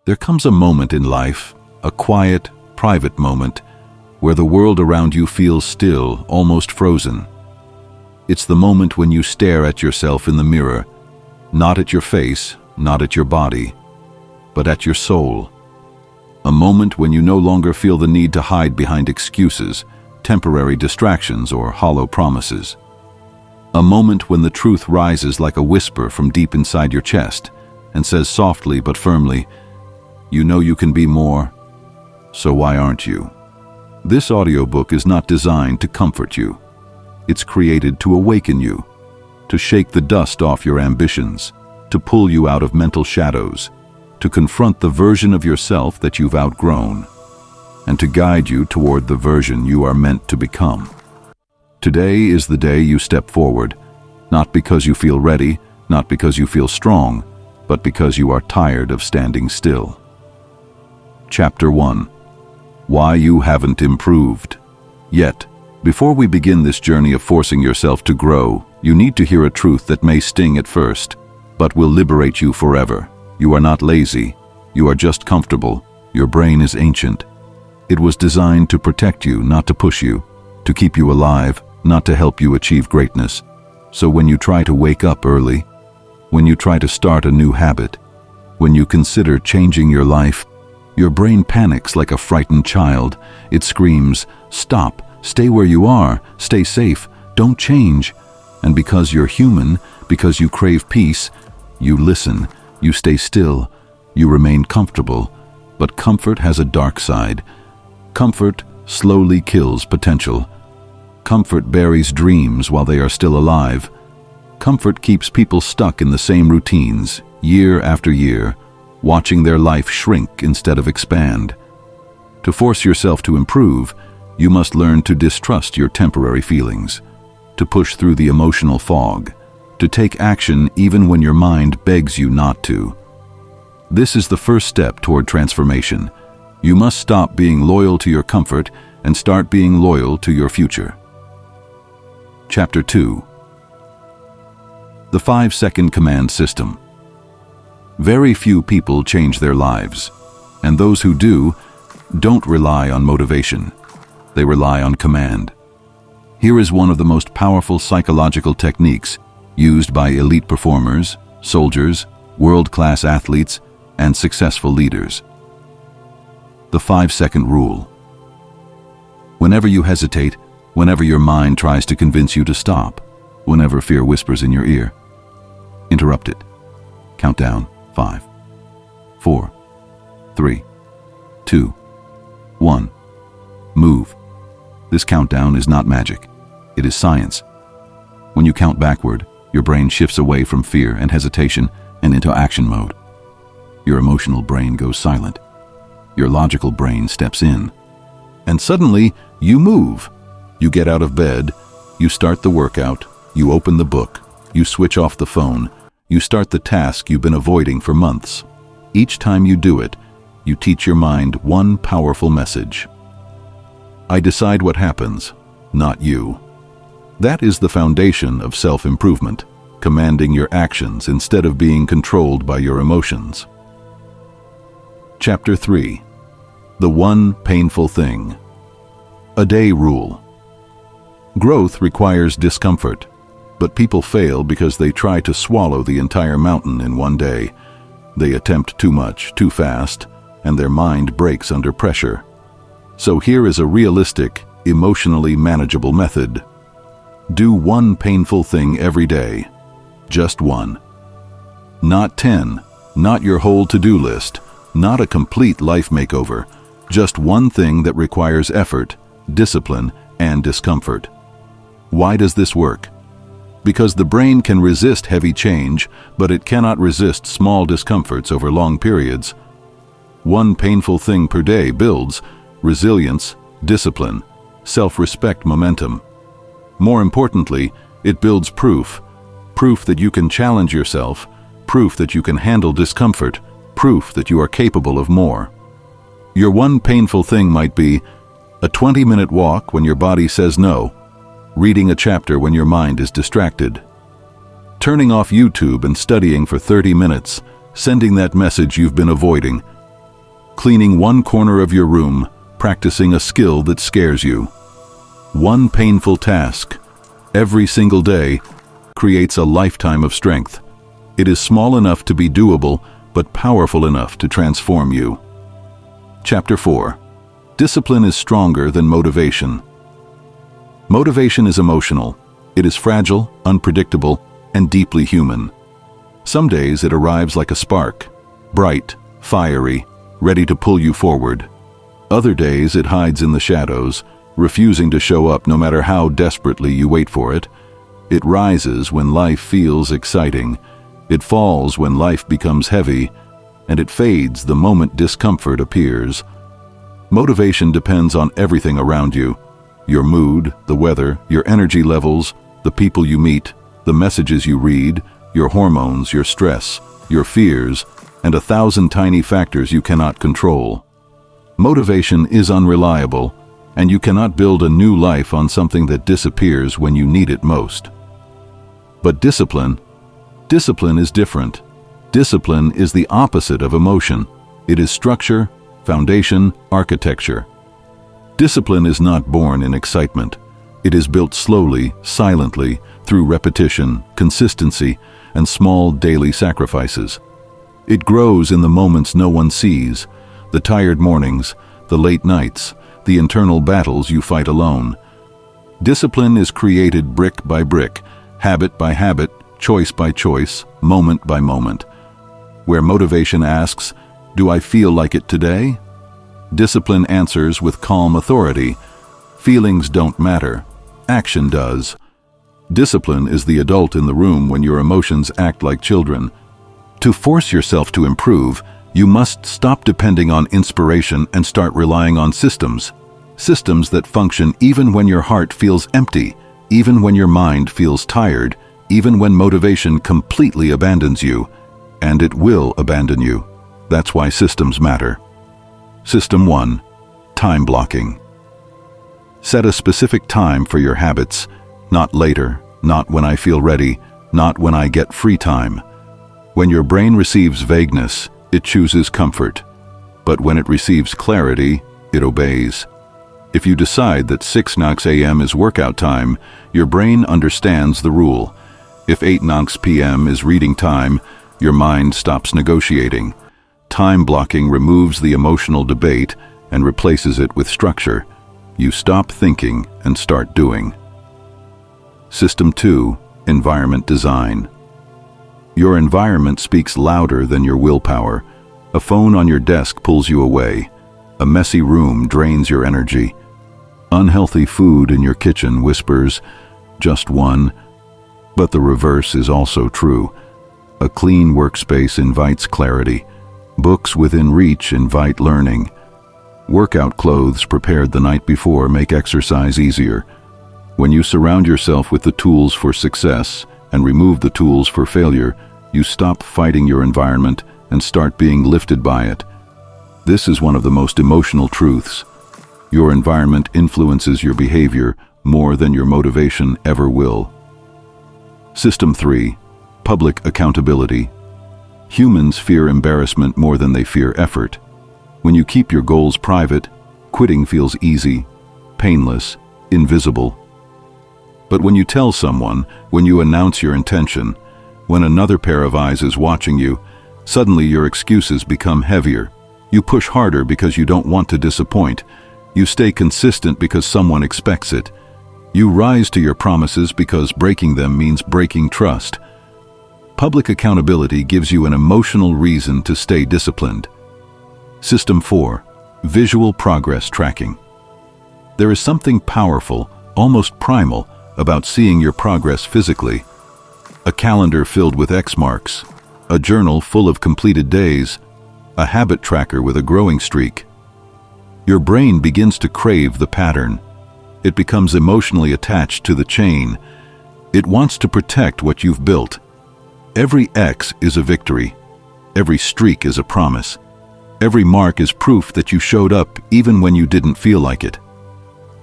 There comes a moment in life, a quiet, private moment, where the world around you feels still, almost frozen. It's the moment when you stare at yourself in the mirror, not at your face, not at your body, but at your soul. A moment when you no longer feel the need to hide behind excuses, temporary distractions, or hollow promises. A moment when the truth rises like a whisper from deep inside your chest and says softly but firmly, "You know you can be more, so why aren't you?" This audiobook is not designed to comfort you. It's created to awaken you, to shake the dust off your ambitions, to pull you out of mental shadows, to confront the version of yourself that you've outgrown, and to guide you toward the version you are meant to become. Today is the day you step forward, not because you feel ready, not because you feel strong, but because you are tired of standing still. Chapter 1. Why you haven't improved yet. Before we begin this journey of forcing yourself to grow, you need to hear a truth that may sting at first, but will liberate you forever. You are not lazy. You are just comfortable. Your brain is ancient. It was designed to protect you, not to push you, to keep you alive, not to help you achieve greatness. So when you try to wake up early, when you try to start a new habit, when you consider changing your life, your brain panics like a frightened child. It screams, "Stop, stay where you are, stay safe, don't change." And because you're human, because you crave peace, you listen, you stay still, you remain comfortable. But comfort has a dark side. Comfort slowly kills potential. Comfort buries dreams while they are still alive. Comfort keeps people stuck in the same routines, year after year, watching their life shrink instead of expand. To force yourself to improve, you must learn to distrust your temporary feelings, to push through the emotional fog, to take action even when your mind begs you not to. This is the first step toward transformation. You must stop being loyal to your comfort and start being loyal to your future. Chapter 2. The 5-second command system. Very few people change their lives, and those who do don't rely on motivation. They rely on command. Here is one of the most powerful psychological techniques used by elite performers, soldiers, world-class athletes, and successful leaders. The 5-second rule. Whenever you hesitate, whenever your mind tries to convince you to stop, whenever fear whispers in your ear, interrupt it. Count down. 5, 4, 3, 2, 1. Move. This countdown is not magic. It is science. When you count backward, your brain shifts away from fear and hesitation and into action mode. Your emotional brain goes silent. Your logical brain steps in. And suddenly, you move. You get out of bed, you start the workout, you open the book, you switch off the phone, you start the task you've been avoiding for months. Each time you do it, you teach your mind one powerful message. I decide what happens, not you. That is the foundation of self-improvement, commanding your actions instead of being controlled by your emotions. Chapter 3. The one painful thing. A day rule. Growth requires discomfort. But people fail because they try to swallow the entire mountain in one day. They attempt too much, too fast, and their mind breaks under pressure. So here is a realistic, emotionally manageable method. Do one painful thing every day. Just one. Not 10, not your whole to-do list, not a complete life makeover. Just one thing that requires effort, discipline, and discomfort. Why does this work? Because the brain can resist heavy change, but it cannot resist small discomforts over long periods. One painful thing per day builds resilience, discipline, self-respect, momentum. More importantly, it builds proof that you can challenge yourself, proof that you can handle discomfort, proof that you are capable of more. Your one painful thing might be a 20-minute walk when your body says no, reading a chapter when your mind is distracted, turning off YouTube and studying for 30 minutes, sending that message you've been avoiding, Cleaning one corner of your room, practicing a skill that scares you. One painful task, every single day, creates a lifetime of strength. It is small enough to be doable, but powerful enough to transform you. Chapter 4. Discipline is stronger than motivation. Motivation is emotional. It is fragile, unpredictable, and deeply human. Some days it arrives like a spark, bright, fiery, ready to pull you forward. Other days it hides in the shadows, refusing to show up no matter how desperately you wait for it. It rises when life feels exciting. It falls when life becomes heavy, and it fades the moment discomfort appears. Motivation depends on everything around you: your mood, the weather, your energy levels, the people you meet, the messages you read, your hormones, your stress, your fears, and 1,000 tiny factors you cannot control. Motivation is unreliable, and you cannot build a new life on something that disappears when you need it most. But discipline is different. Discipline is the opposite of emotion. It is structure, foundation, architecture. Discipline is not born in excitement. It is built slowly, silently, through repetition, consistency, and small daily sacrifices. It grows in the moments no one sees, the tired mornings, the late nights, the internal battles you fight alone. Discipline is created brick by brick, habit by habit, choice by choice, moment by moment. Where motivation asks, "Do I feel like it today?" Discipline answers with calm authority, "Feelings don't matter. Action does." Discipline is the adult in the room when your emotions act like children. To force yourself to improve, you must stop depending on inspiration and start relying on systems. Systems that function even when your heart feels empty, even when your mind feels tired, even when motivation completely abandons you. And it will abandon you. That's why systems matter. System 1. Time blocking. Set a specific time for your habits. Not later, not when I feel ready, not when I get free time. When your brain receives vagueness, it chooses comfort. But when it receives clarity, it obeys. If you decide that 6 a.m. is workout time, your brain understands the rule. If 8 p.m. is reading time, your mind stops negotiating. Time blocking removes the emotional debate and replaces it with structure. You stop thinking and start doing. System 2. Environment design. Your environment speaks louder than your willpower. A phone on your desk pulls you away. A messy room drains your energy. Unhealthy food in your kitchen whispers, "Just one." But the reverse is also true. A clean workspace invites clarity. Books within reach invite learning. Workout clothes prepared the night before make exercise easier. When you surround yourself with the tools for success and remove the tools for failure, you stop fighting your environment and start being lifted by it. This is one of the most emotional truths. Your environment influences your behavior more than your motivation ever will. System 3. Public accountability. Humans fear embarrassment more than they fear effort. When you keep your goals private, quitting feels easy, painless, invisible. But when you tell someone, when you announce your intention, when another pair of eyes is watching you, suddenly your excuses become heavier. You push harder because you don't want to disappoint. You stay consistent because someone expects it. You rise to your promises because breaking them means breaking trust. Public accountability gives you an emotional reason to stay disciplined. System 4. Visual progress tracking. There is something powerful, almost primal, about seeing your progress physically. A calendar filled with X marks, a journal full of completed days, a habit tracker with a growing streak. Your brain begins to crave the pattern. It becomes emotionally attached to the chain. It wants to protect what you've built. Every X is a victory. Every streak is a promise. Every mark is proof that you showed up even when you didn't feel like it.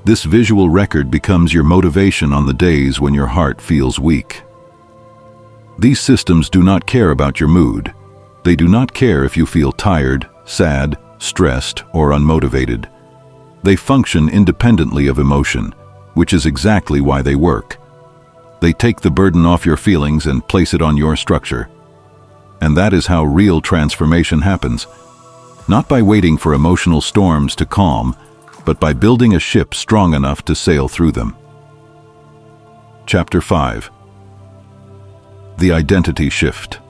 This visual record becomes your motivation on the days when your heart feels weak. These systems do not care about your mood. They do not care if you feel tired, sad, stressed, or unmotivated. They function independently of emotion, which is exactly why they work. They take the burden off your feelings and place it on your structure. And that is how real transformation happens. Not by waiting for emotional storms to calm, but by building a ship strong enough to sail through them. Chapter 5. The Identity Shift.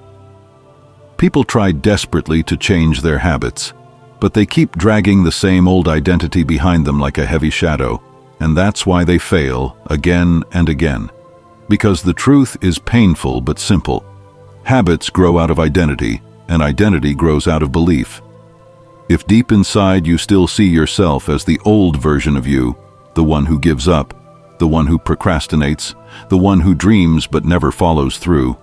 People try desperately to change their habits, but they keep dragging the same old identity behind them like a heavy shadow, and that's why they fail again and again. Because the truth is painful but simple. Habits grow out of identity, and identity grows out of belief. If deep inside you still see yourself as the old version of you, the one who gives up, the one who procrastinates, the one who dreams but never follows through,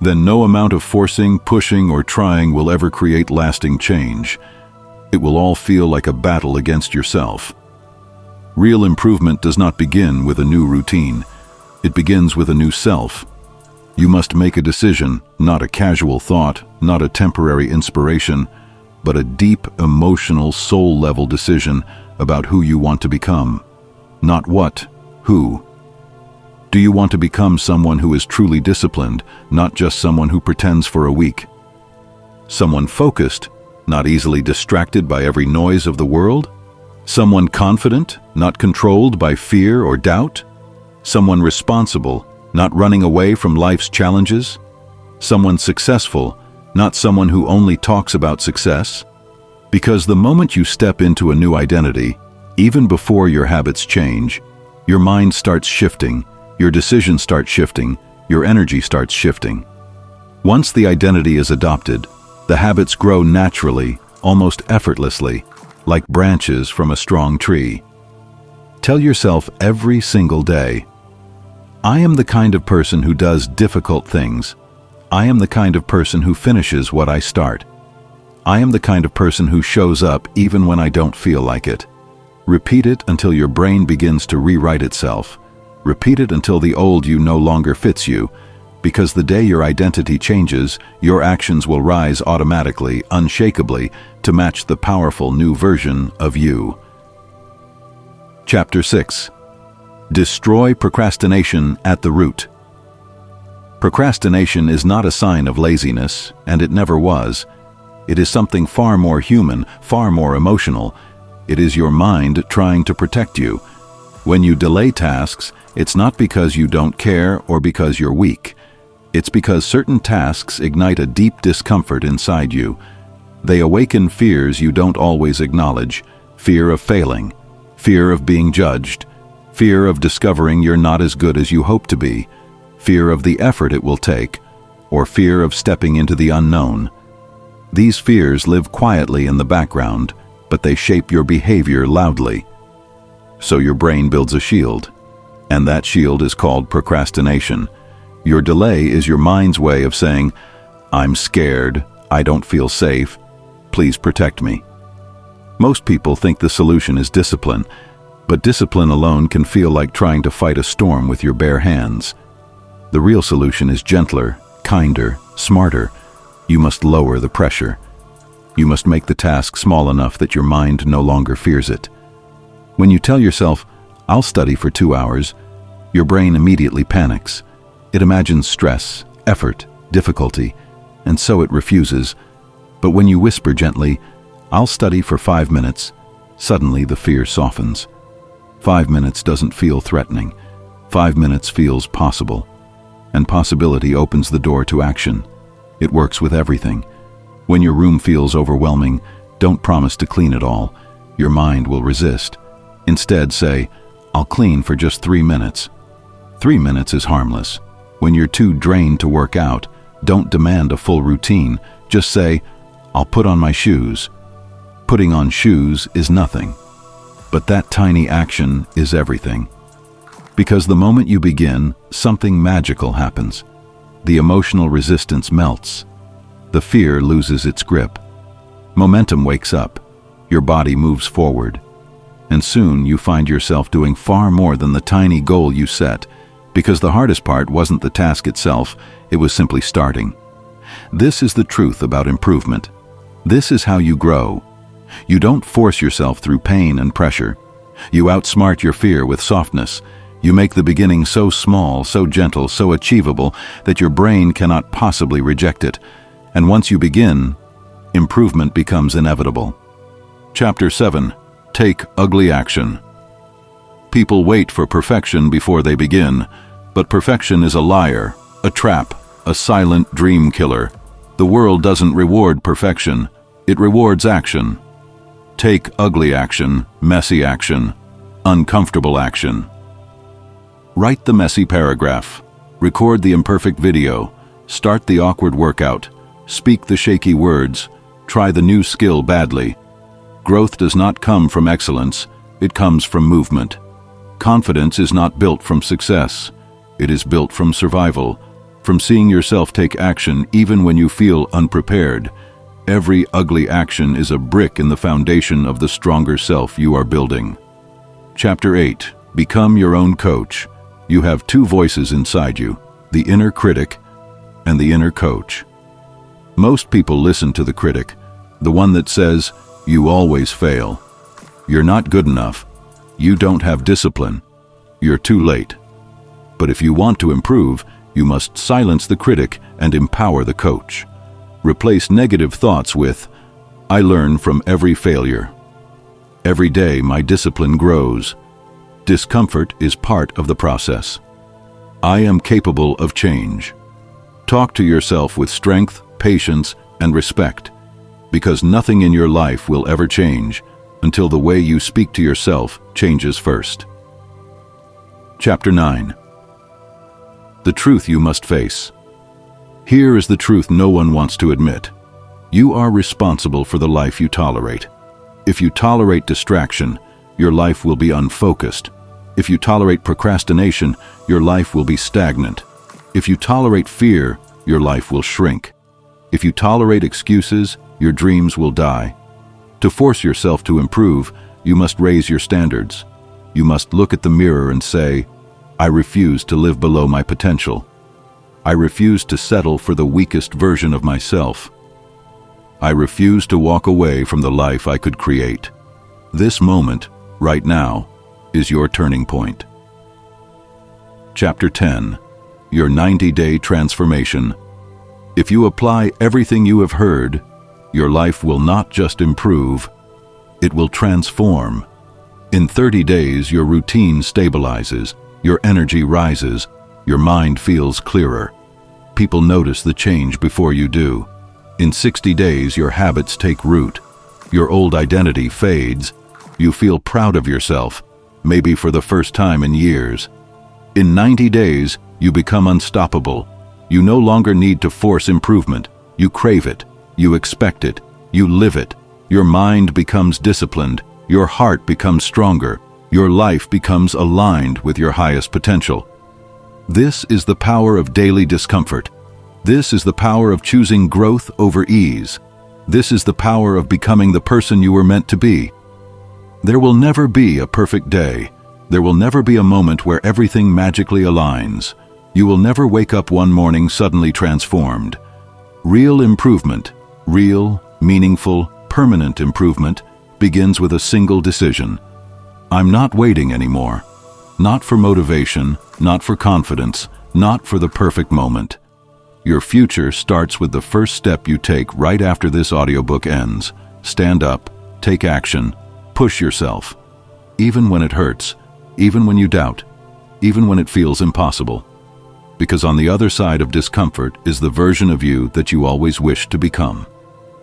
then no amount of forcing, pushing, or trying will ever create lasting change. It will all feel like a battle against yourself. Real improvement does not begin with a new routine. It begins with a new self. You must make a decision, not a casual thought, not a temporary inspiration, but a deep, emotional, soul-level decision about who you want to become. Not what, who. Do you want to become someone who is truly disciplined, not just someone who pretends for a week? Someone focused, not easily distracted by every noise of the world? Someone confident, not controlled by fear or doubt? Someone responsible, not running away from life's challenges? Someone successful, not someone who only talks about success? Because the moment you step into a new identity, even before your habits change, your mind starts shifting, your decisions start shifting, your energy starts shifting. Once the identity is adopted, the habits grow naturally, almost effortlessly, like branches from a strong tree. Tell yourself every single day, I am the kind of person who does difficult things. I am the kind of person who finishes what I start. I am the kind of person who shows up even when I don't feel like it. Repeat it until your brain begins to rewrite itself. Repeat it until the old you no longer fits you, because the day your identity changes, your actions will rise automatically, unshakably, to match the powerful new version of you. Chapter 6. Destroy procrastination at the root. Procrastination is not a sign of laziness, and it never was. It is something far more human, far more emotional. It is your mind trying to protect you. When you delay tasks, it's not because you don't care or because you're weak. It's because certain tasks ignite a deep discomfort inside you. They awaken fears you don't always acknowledge: fear of failing, fear of being judged, fear of discovering you're not as good as you hope to be, fear of the effort it will take, or fear of stepping into the unknown. These fears live quietly in the background, but they shape your behavior loudly. So your brain builds a shield, and that shield is called procrastination. Your delay is your mind's way of saying, I'm scared, I don't feel safe, please protect me. Most people think the solution is discipline, but discipline alone can feel like trying to fight a storm with your bare hands. The real solution is gentler, kinder, smarter. You must lower the pressure. You must make the task small enough that your mind no longer fears it. When you tell yourself, I'll study for 2 hours, your brain immediately panics. It imagines stress, effort, difficulty, and so it refuses. But when you whisper gently, I'll study for 5 minutes, suddenly the fear softens. 5 minutes doesn't feel threatening. 5 minutes feels possible. And possibility opens the door to action. It works with everything. When your room feels overwhelming, don't promise to clean it all. Your mind will resist. Instead, say, I'll clean for just 3 minutes. 3 minutes is harmless. When you're too drained to work out, don't demand a full routine. Just say, I'll put on my shoes. Putting on shoes is nothing. But that tiny action is everything. Because the moment you begin, something magical happens. The emotional resistance melts. The fear loses its grip. Momentum wakes up. Your body moves forward. And soon you find yourself doing far more than the tiny goal you set, because the hardest part wasn't the task itself, it was simply starting. This is the truth about improvement. This is how you grow. You don't force yourself through pain and pressure. You outsmart your fear with softness. You make the beginning so small, so gentle, so achievable that your brain cannot possibly reject it. And once you begin, improvement becomes inevitable. Chapter 7. Take ugly action. People wait for perfection before they begin, but perfection is a liar, a trap, a silent dream killer. The world doesn't reward perfection, it rewards action. Take ugly action, messy action, uncomfortable action. Write the messy paragraph. Record the imperfect video. Start the awkward workout. Speak the shaky words. Try the new skill badly. Growth does not come from excellence, it comes from movement. Confidence is not built from success. It is built from survival, from seeing yourself take action even when you feel unprepared. Every ugly action is a brick in the foundation of the stronger self you are building. Chapter 8. Become your own coach. You have two voices inside you, the inner critic and the inner coach. Most people listen to the critic, the one that says, "You always fail. You're not good enough. You don't have discipline. You're too late." But if you want to improve, you must silence the critic and empower the coach. Replace negative thoughts with, "I learn from every failure. Every day my discipline grows. Discomfort is part of the process. I am capable of change." Talk to yourself with strength, patience, and respect, because nothing in your life will ever change until the way you speak to yourself changes first. Chapter 9. The truth you must face. Here is the truth no one wants to admit. You are responsible for the life you tolerate. If you tolerate distraction, your life will be unfocused. If you tolerate procrastination, your life will be stagnant. If you tolerate fear, your life will shrink. If you tolerate excuses, your dreams will die. To force yourself to improve, you must raise your standards. You must look at the mirror and say, "I refuse to live below my potential. I refuse to settle for the weakest version of myself. I refuse to walk away from the life I could create." This moment, right now, is your turning point. Chapter 10. Your 90-day transformation. If you apply everything you have heard, your life will not just improve, it will transform. In 30 days, your routine stabilizes, your energy rises, your mind feels clearer. People notice the change before you do. In 60 days, your habits take root. Your old identity fades. You feel proud of yourself, maybe for the first time in years. In 90 days, you become unstoppable. You no longer need to force improvement. You crave it. You expect it. You live it. Your mind becomes disciplined. Your heart becomes stronger. Your life becomes aligned with your highest potential. This is the power of daily discomfort. This is the power of choosing growth over ease. This is the power of becoming the person you were meant to be. There will never be a perfect day. There will never be a moment where everything magically aligns. You will never wake up one morning suddenly transformed. Real improvement, real, meaningful, permanent improvement, begins with a single decision. I'm not waiting anymore. Not for motivation, not for confidence, not for the perfect moment. Your future starts with the first step you take right after this audiobook ends. Stand up, take action, push yourself. Even when it hurts, even when you doubt, even when it feels impossible. Because on the other side of discomfort is the version of you that you always wished to become.